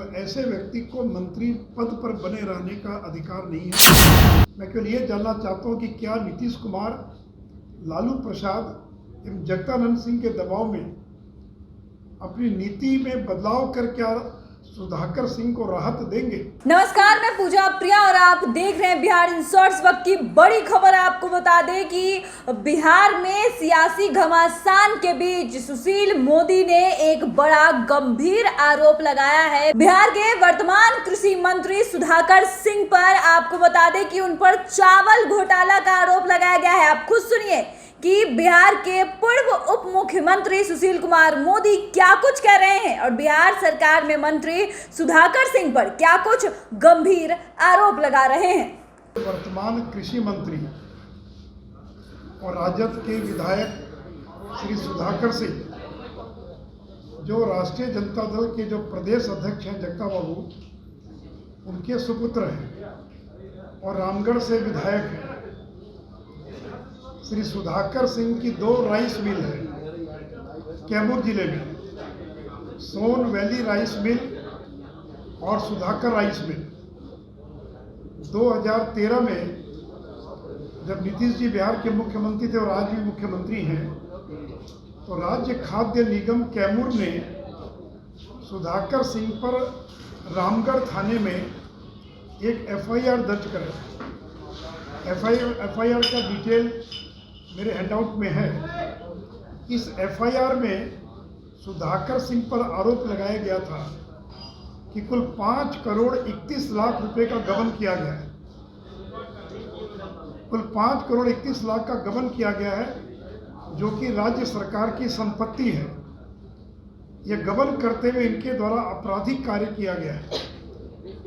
तो ऐसे व्यक्ति को मंत्री पद पर बने रहने का अधिकार नहीं है। मैं केवल ये जानना चाहता हूँ कि क्या नीतीश कुमार, लालू प्रसाद एवं जगदानंद सिंह के दबाव में अपनी नीति में बदलाव कर क्या सुधाकर सिंह को राहत देंगे? नमस्कार, मैं पूजा प्रिया और आप देख रहे हैं बिहार इंसर्ट्स। वक्त की बड़ी खबर आपको बता दें कि बिहार में सियासी घमासान के बीच सुशील मोदी ने एक बड़ा गंभीर आरोप लगाया है बिहार के वर्तमान कृषि मंत्री सुधाकर सिंह पर। आपको बता दें कि उन पर चावल घोटाला का आरोप लगाया गया है। आप खुद सुनिए कि बिहार के पूर्व उप मुख्यमंत्री सुशील कुमार मोदी क्या कुछ कह रहे हैं और बिहार सरकार में मंत्री सुधाकर सिंह पर क्या कुछ गंभीर आरोप लगा रहे हैं। वर्तमान कृषि मंत्री और राजद के विधायक श्री सुधाकर सिंह, जो राष्ट्रीय जनता दल के जो प्रदेश अध्यक्ष हैं जगता बाबू, उनके सुपुत्र हैं और रामगढ़ से विधायक हैं। श्री सुधाकर सिंह की 2 राइस मिल है कैमूर जिले में, सोन वैली राइस मिल और सुधाकर राइस मिल। 2013 में जब नीतीश जी बिहार के मुख्यमंत्री थे और आज भी मुख्यमंत्री हैं, तो राज्य खाद्य निगम कैमूर ने सुधाकर सिंह पर रामगढ़ थाने में एक FIR दर्ज करा। FIR का डिटेल मेरे हैंडआउट में है। इस FIR में सुधाकर सिंह पर आरोप लगाया गया था कि कुल 5 करोड़ 31 लाख रुपए का गबन किया गया है। कुल 5 करोड़ 31 लाख का गबन किया गया है, जो कि राज्य सरकार की संपत्ति है। यह गबन करते हुए इनके द्वारा आपराधिक कार्य किया गया है।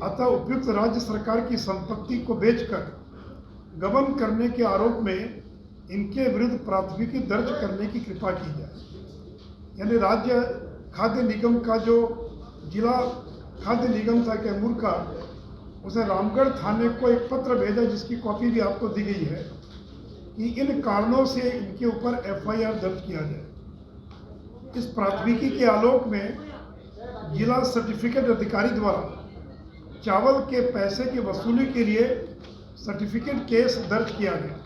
अतः उपयुक्त राज्य सरकार की संपत्ति को बेचकर गबन करने के आरोप में इनके विरुद्ध प्राथमिकी दर्ज करने की कृपा की जाए। यानी राज्य खाद्य निगम का जो जिला खाद्य निगम था कैमूर का, उसे रामगढ़ थाने को एक पत्र भेजा, जिसकी कॉपी भी आपको दी गई है, कि इन कारणों से इनके ऊपर FIR दर्ज किया जाए। इस प्राथमिकी के आलोक में जिला सर्टिफिकेट अधिकारी द्वारा चावल के पैसे की वसूली के लिए सर्टिफिकेट केस दर्ज किया गया।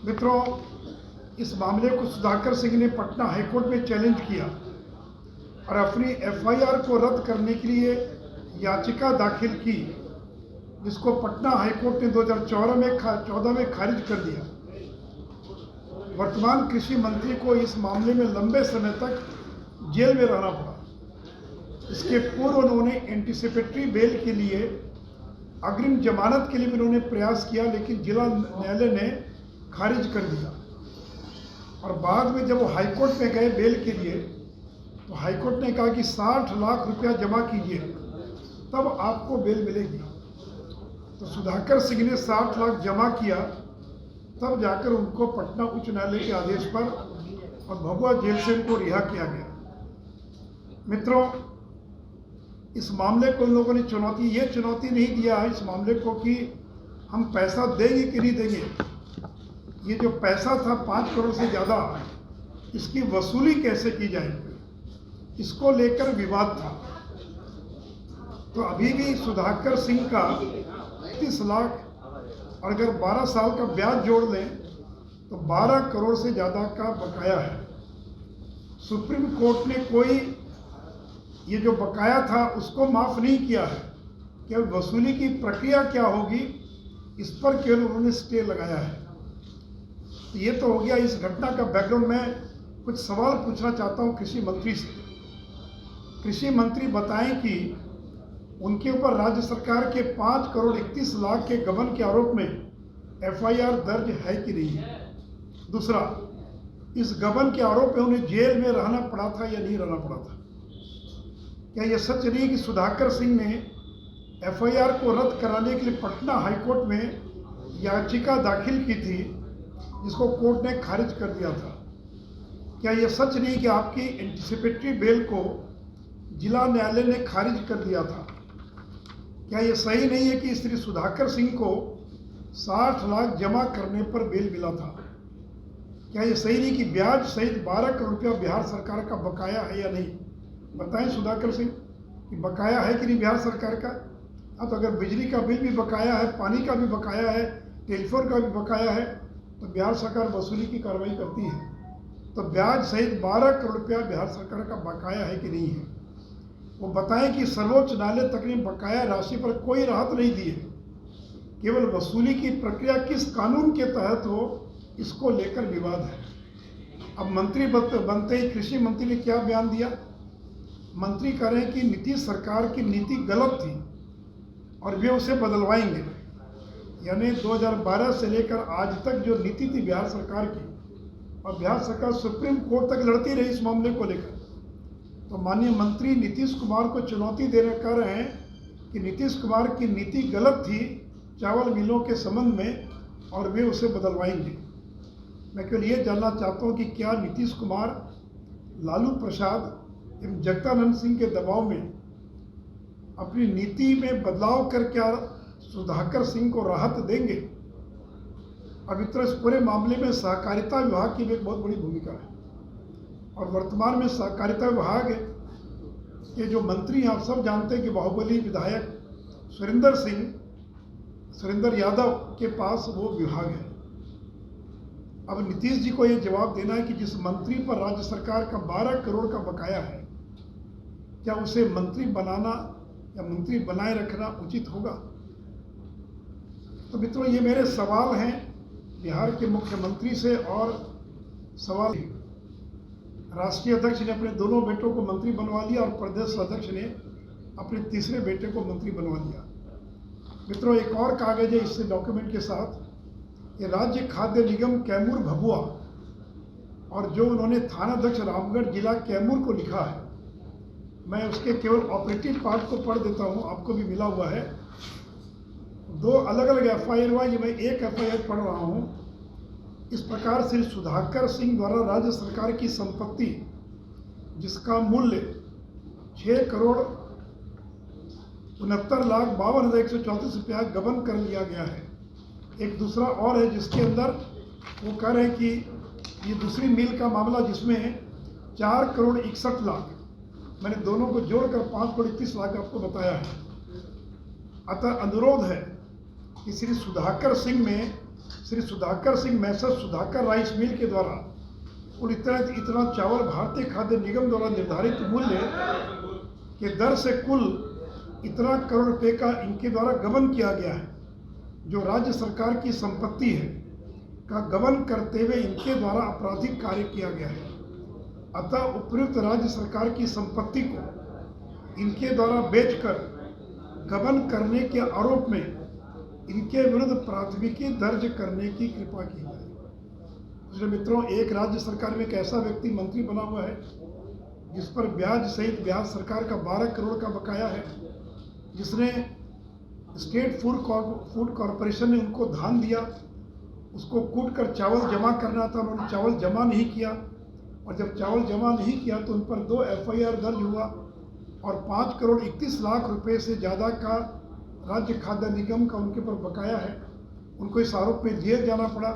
मित्रों, इस मामले को सुधाकर सिंह ने पटना हाईकोर्ट में चैलेंज किया और अपनी FIR को रद्द करने के लिए याचिका दाखिल की, जिसको पटना हाईकोर्ट ने 2014 में खारिज कर दिया। वर्तमान कृषि मंत्री को इस मामले में लंबे समय तक जेल में रहना पड़ा। इसके पूर्व उन्होंने एंटीसिपेटरी बेल के लिए, अग्रिम जमानत के लिए भी उन्होंने प्रयास किया, लेकिन जिला न्यायालय ने खारिज कर दिया। और बाद में जब वो हाईकोर्ट में गए बेल के लिए, तो हाईकोर्ट ने कहा कि 60 लाख रुपया जमा कीजिए, तब आपको बेल मिलेगी। तो सुधाकर सिंह ने 60 लाख जमा किया, तब जाकर उनको पटना उच्च न्यायालय के आदेश पर और भभुआ जेल से उनको रिहा किया गया। मित्रों, इस मामले को उन लोगों ने चुनौती नहीं दिया है इस मामले को कि हम पैसा देंगे कि नहीं देंगे। ये जो पैसा था 5 करोड़ से ज़्यादा, इसकी वसूली कैसे की जाएगी, इसको लेकर विवाद था। तो अभी भी सुधाकर सिंह का 30 लाख और अगर 12 साल का ब्याज जोड़ लें तो 12 करोड़ से ज़्यादा का बकाया है। सुप्रीम कोर्ट ने कोई ये जो बकाया था उसको माफ़ नहीं किया है। केवल वसूली की प्रक्रिया क्या होगी, इस पर केवल उन्होंने स्टे लगाया है। तो ये तो हो गया इस घटना का बैकग्राउंड। में कुछ सवाल पूछना चाहता हूँ कृषि मंत्री से। कृषि मंत्री बताएं कि उनके ऊपर राज्य सरकार के 5 करोड़ 31 लाख के गबन के आरोप में FIR दर्ज है कि नहीं है। दूसरा, इस गबन के आरोप में उन्हें जेल में रहना पड़ा था या नहीं रहना पड़ा था। क्या यह सच नहीं कि सुधाकर सिंह ने FIR को रद्द कराने के लिए पटना हाईकोर्ट में याचिका दाखिल की थी, जिसको कोर्ट ने खारिज कर दिया था। क्या यह सच नहीं कि आपकी एंटीसिपेटरी बेल को जिला न्यायालय ने खारिज कर दिया था। क्या यह सही नहीं है कि श्री सुधाकर सिंह को 60 लाख जमा करने पर बेल मिला था। क्या यह सही नहीं कि ब्याज सहित 12 करोड़ रुपया बिहार सरकार का बकाया है या नहीं। बताएं सुधाकर सिंह। कि बकाया है कि नहीं बिहार सरकार का। अब तो अगर बिजली का बिल भी बकाया है, पानी का भी बकाया है, टेलीफोन का भी बकाया है, तो बिहार सरकार वसूली की कार्रवाई करती है। तो ब्याज सहित 12 करोड़ रुपया बिहार सरकार का बकाया है कि नहीं है, वो बताएं कि सर्वोच्च न्यायालय तक ने बकाया राशि पर कोई राहत नहीं दी है। केवल वसूली की प्रक्रिया किस कानून के तहत हो, इसको लेकर विवाद है। अब मंत्री बनते ही कृषि मंत्री ने क्या बयान दिया? मंत्री कह रहे हैं कि नीतीश सरकार की नीति गलत थी और वे उसे बदलवाएंगे। यानी 2012 से लेकर आज तक जो नीति थी बिहार सरकार की, और बिहार सरकार सुप्रीम कोर्ट तक लड़ती रही इस मामले को लेकर, तो माननीय मंत्री नीतीश कुमार को चुनौती देने कह रहे हैं कि नीतीश कुमार की नीति गलत थी चावल मिलों के संबंध में और वे उसे बदलवाएंगे। मैं केवल ये जानना चाहता हूँ कि क्या नीतीश कुमार लालू प्रसाद एवं जगदानंद सिंह के दबाव में अपनी नीति में बदलाव कर क्या सुधाकर सिंह को राहत देंगे? अब इस पूरे मामले में सहकारिता विभाग की भी एक बहुत बड़ी भूमिका है, और वर्तमान में सहकारिता विभाग के जो मंत्री हैं, आप सब जानते हैं कि बाहुबली विधायक सुरेंद्र यादव के पास वो विभाग है। अब नीतीश जी को ये जवाब देना है कि जिस मंत्री पर राज्य सरकार का 12 करोड़ का बकाया है, क्या उसे मंत्री बनाना या मंत्री बनाए रखना उचित होगा? तो मित्रों, ये मेरे सवाल हैं बिहार के मुख्यमंत्री से। और सवाल, राष्ट्रीय अध्यक्ष ने अपने दोनों बेटों को मंत्री बनवा लिया और प्रदेश अध्यक्ष ने अपने तीसरे बेटे को मंत्री बनवा दिया। मित्रों, एक और कागज है इससे डॉक्यूमेंट के साथ, ये राज्य खाद्य निगम कैमूर भभुआ, और जो उन्होंने थानाध्यक्ष रामगढ़ जिला कैमूर को लिखा है, मैं उसके केवल ऑपरेटिव पार्ट को पढ़ देता हूँ, आपको भी मिला हुआ है। 2 अलग अलग FIR हुआ, ये मैं एक FIR पढ़ रहा हूँ। इस प्रकार श्री सुधाकर सिंह द्वारा राज्य सरकार की संपत्ति जिसका मूल्य 6,69,52,134 रुपया गबन कर लिया गया है। एक दूसरा और है जिसके अंदर वो कह रहे हैं कि ये दूसरी मिल का मामला जिसमें 4,61,00,000, मैंने दोनों को जोड़कर 5,31,00,000 आपको बताया है। अतः अनुरोध है कि श्री सुधाकर सिंह मैसर सुधाकर राइस मिल के द्वारा और इतना चावल भारतीय खाद्य निगम द्वारा निर्धारित मूल्य के दर से कुल इतना करोड़ रुपए का इनके द्वारा गबन किया गया है। जो राज्य सरकार की संपत्ति है का गबन करते हुए इनके द्वारा आपराधिक कार्य किया गया है। अतः उपयुक्त राज्य सरकार की संपत्ति को इनके द्वारा बेचकर गबन करने के आरोप में इनके विरुद्ध प्राथमिकी दर्ज करने की कृपा की जाए। दूसरे मित्रों, एक राज्य सरकार में एक ऐसा व्यक्ति मंत्री बना हुआ है जिस पर ब्याज सहित बिहार सरकार का 12 करोड़ का बकाया है, जिसने स्टेट फूड कॉरपोरेशन ने उनको धान दिया, उसको कूट कर चावल जमा करना था, उन्होंने चावल जमा नहीं किया, और जब चावल जमा नहीं किया तो उन पर 2 FIR दर्ज हुआ और 5,31,00,000 रुपए से ज़्यादा का राज्य खाद्य निगम का उनके ऊपर बकाया है। उनको इस आरोप में जेल जाना पड़ा।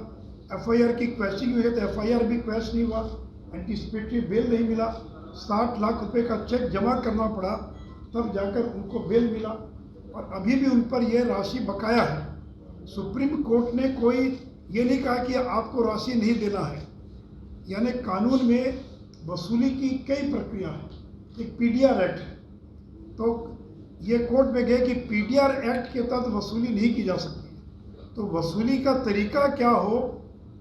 FIR की क्वेश्चनिंग हुई तो FIR भी क्वेश्चन नहीं हुआ, एंटीसिपेटरी बेल नहीं मिला, 60 लाख रुपए का चेक जमा करना पड़ा, तब जाकर उनको बेल मिला, और अभी भी उन पर यह राशि बकाया है। सुप्रीम कोर्ट ने कोई ये नहीं कहा कि आपको राशि नहीं देना है। यानी कानून में वसूली की कई प्रक्रिया है। एक PDR एक्ट है, तो ये कोर्ट में गए कि PDR एक्ट के तहत वसूली नहीं की जा सकती। तो वसूली का तरीका क्या हो,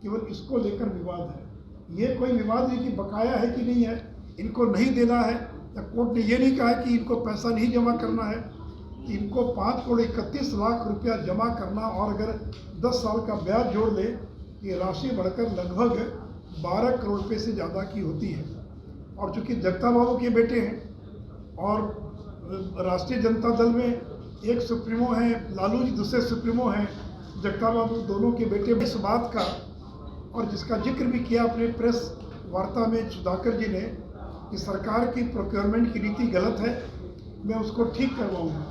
केवल इसको लेकर विवाद है। ये कोई विवाद नहीं कि बकाया है कि नहीं है, इनको नहीं देना है, या कोर्ट ने ये नहीं कहा कि इनको पैसा नहीं जमा करना है। इनको 5,31,00,000 रुपया जमा करना, और अगर 10 साल का ब्याज जोड़ ले, ये राशि बढ़कर लगभग 12 करोड़ रुपये से ज़्यादा की होती है। और चूँकि जगता बाबू के बेटे हैं और राष्ट्रीय जनता दल में एक सुप्रीमो हैं लालू जी, दूसरे सुप्रीमो हैं जगता बाबू, दोनों के बेटे, इस बात का और जिसका जिक्र भी किया अपने प्रेस वार्ता में सुधाकर जी ने कि सरकार की प्रोक्योरमेंट की नीति गलत है, मैं उसको ठीक करवाऊँगा।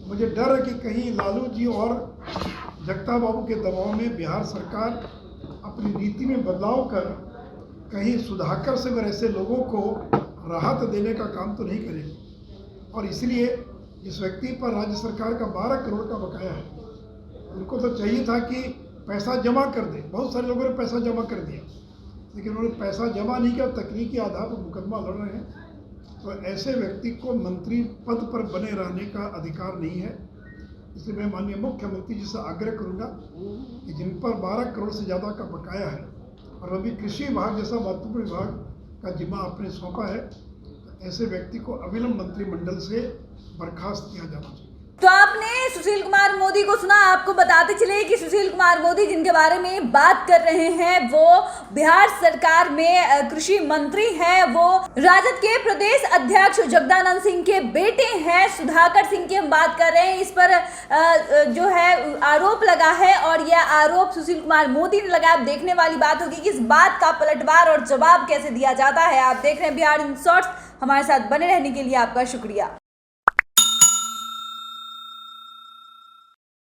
मुझे डर है कि कहीं लालू जी और जगता बाबू के दबाव में बिहार सरकार अपनी नीति में बदलाव कर कहीं सुधाकर से ऐसे लोगों को राहत देने का काम तो नहीं करेगी। और इसलिए जिस व्यक्ति पर राज्य सरकार का 12 करोड़ का बकाया है, उनको तो चाहिए था कि पैसा जमा कर दे। बहुत सारे लोगों ने पैसा जमा कर दिया, लेकिन उन्होंने पैसा जमा नहीं किया, तकनीकी आधार पर मुकदमा लड़ रहे हैं। तो ऐसे व्यक्ति को मंत्री पद पर बने रहने का अधिकार नहीं है। इसलिए मैं माननीय मुख्यमंत्री जी से आग्रह करूंगा कि जिन पर 12 करोड़ से ज़्यादा का बकाया है और अभी कृषि विभाग जैसा महत्वपूर्ण विभाग का जिम्मा आपने सौंपा है, तो ऐसे व्यक्ति को अविलंब मंत्रिमंडल से बर्खास्त किया जाना चाहिए। तो आपने सुशील कुमार मोदी को सुना। आपको बताते चले कि सुशील कुमार मोदी जिनके बारे में बात कर रहे हैं वो बिहार सरकार में कृषि मंत्री हैं। वो राजद के प्रदेश अध्यक्ष जगदानंद सिंह के बेटे हैं, सुधाकर सिंह की हम बात कर रहे हैं। इस पर जो है आरोप लगा है और यह आरोप सुशील कुमार मोदी ने लगाया। अब देखने वाली बात होगी कि इस बात का पलटवार और जवाब कैसे दिया जाता है। आप देख रहे हैं बिहार इन शॉर्ट्स। हमारे साथ बने रहने के लिए आपका शुक्रिया।